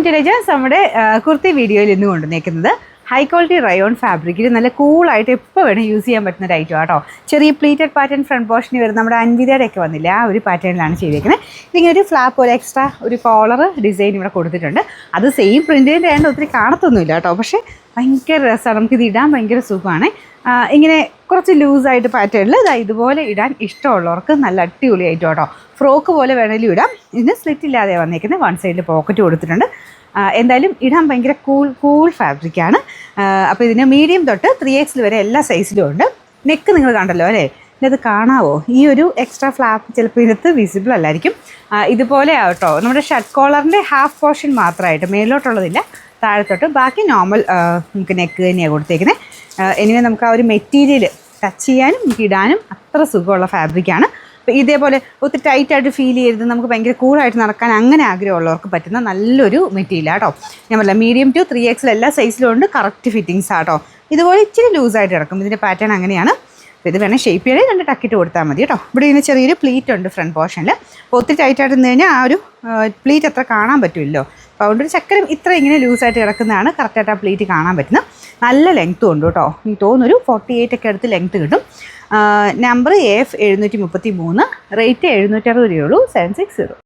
To legends. നമ്മുടെ കുർത്തി വീഡിയോയിൽ ഇന്ന് കൊണ്ടുവന്നേക്കുന്നത് ഹൈ ക്വാളിറ്റി റയോൺ ഫാബ്രിക്കിൽ നല്ല കൂളായിട്ട് എപ്പോൾ വേണം യൂസ് ചെയ്യാൻ പറ്റുന്ന ഒരു ഐറ്റം ആട്ടോ. ചെറിയ പ്ലീറ്റഡ് പാറ്റേൺ ഫ്രണ്ട് പോർഷനിൽ വരുന്ന നമ്മുടെ അൻവിതയുടെ ഒക്കെ വന്നില്ല, ആ ഒരു പാറ്റേണിലാണ് ചെയ്തേക്കുന്നത്. ഇതിങ്ങനെ ഒരു ഫ്ലാപ്പ് പോലെ എക്സ്ട്രാ ഒരു കോളർ ഡിസൈൻ ഇവിടെ കൊടുത്തിട്ടുണ്ട്. അത് സെയിം പ്രിൻറ്റിൻ്റെ ആയതുകൊണ്ട് ഒത്തിരി കാണത്തൊന്നുമില്ല കേട്ടോ, പക്ഷേ ഭയങ്കര രസമാണ്, നമുക്കിത് ഇടാൻ ഭയങ്കര സുഖമാണ്. ഇങ്ങനെ കുറച്ച് ലൂസായിട്ട് പാറ്റേണിൽ ഇതുപോലെ ഇടാൻ ഇഷ്ടമുള്ളവർക്ക് നല്ല അടിപൊളിയായിട്ട് കേട്ടോ. ഫ്രോക്ക് പോലെ വേണമെങ്കിലും ഇടാം. ഇതിന് സ്ലിറ്റ് ഇല്ലാതെ വന്നേക്കുന്നത്, വൺ സൈഡിൽ പോക്കറ്റ് കൊടുത്തിട്ടുണ്ട്. എന്തായാലും ഇടാൻ ഭയങ്കര കൂൾ ഫാബ്രിക്കാണ്. അപ്പോൾ ഇതിന് മീഡിയം തൊട്ട് 3X വരെ എല്ലാ സൈസിലും ഉണ്ട്. നെക്ക് നിങ്ങൾ കണ്ടല്ലോ അല്ലേ, ഇത് കാണാവോ? ഈ ഒരു എക്സ്ട്രാ ഫ്ലാപ്പ് ചിലപ്പോൾ ഇതിനകത്ത് വിസിബിൾ അല്ലായിരിക്കും. ഇതുപോലെ ആവട്ടോ, നമ്മുടെ ഷർട്ട് കോളറിൻ്റെ ഹാഫ് പോർഷൻ മാത്രമായിട്ട്, മേലോട്ടുള്ളതില്ല, താഴത്തോട്ട്, ബാക്കി നോർമൽ നമുക്ക് നെക്ക് തന്നെയാണ് കൊടുത്തേക്കുന്നത്. എനിവേ നമുക്ക് ആ ഒരു മെറ്റീരിയൽ ടച്ച് ചെയ്യാനും നമുക്ക് ഇടാനും അത്ര സുഖമുള്ള ഫാബ്രിക്കാണ്. അപ്പോൾ ഇതേപോലെ ഒത്തിരി ടൈറ്റായിട്ട് ഫീൽ ചെയ്ത് നമുക്ക് ഭയങ്കര കൂളായിട്ട് നടക്കാൻ അങ്ങനെ ആഗ്രഹമുള്ളവർക്ക് പറ്റുന്ന നല്ലൊരു മെറ്റീരിയൽ ആട്ടോ. ഞാൻ പറഞ്ഞില്ല, മീഡിയം ടു 3X എല്ലാ സൈസിലും ഉണ്ട്. കറക്റ്റ് ഫിറ്റിങ്സ് ആട്ടോ. ഇതുപോലെ ഇച്ചിരി ലൂസായിട്ട് കിടക്കും. ഇതിൻ്റെ പാറ്റേൺ അങ്ങനെയാണ്. അപ്പോൾ ഇത് വേണേൽ ഷേപ്പ് ചെയ്യണേ 2 ടക്കിട്ട് കൊടുത്താൽ മതി കേട്ടോ. ഇവിടെ ഇതിന് ചെറിയൊരു പ്ലീറ്റ് ഉണ്ട് ഫ്രണ്ട് പോർഷനിൽ. അപ്പോൾ ഒത്തിരി ടൈറ്റായിട്ട് നിന്ന് കഴിഞ്ഞാൽ ആ ഒരു പ്ലീറ്റ് അത്ര കാണാൻ പറ്റുമല്ലോ. അപ്പോൾ അതുകൊണ്ട് ഒരു ചക്കരം ഇത്ര ഇങ്ങനെ ലൂസായിട്ട് കിടക്കുന്നതാണ് കറക്റ്റായിട്ട് ആ പ്ലീറ്റ് കാണാൻ പറ്റുന്നത്. നല്ല ലെങ്ത്തും ഉണ്ട് കേട്ടോ. എനിക്ക് തോന്നുന്നൊരു 48 ഒക്കെ അടുത്ത് ലെങ്ത്ത് കിട്ടും. നമ്പർ AF 733, റേറ്റ് 760 രൂപയുള്ളൂ. 760.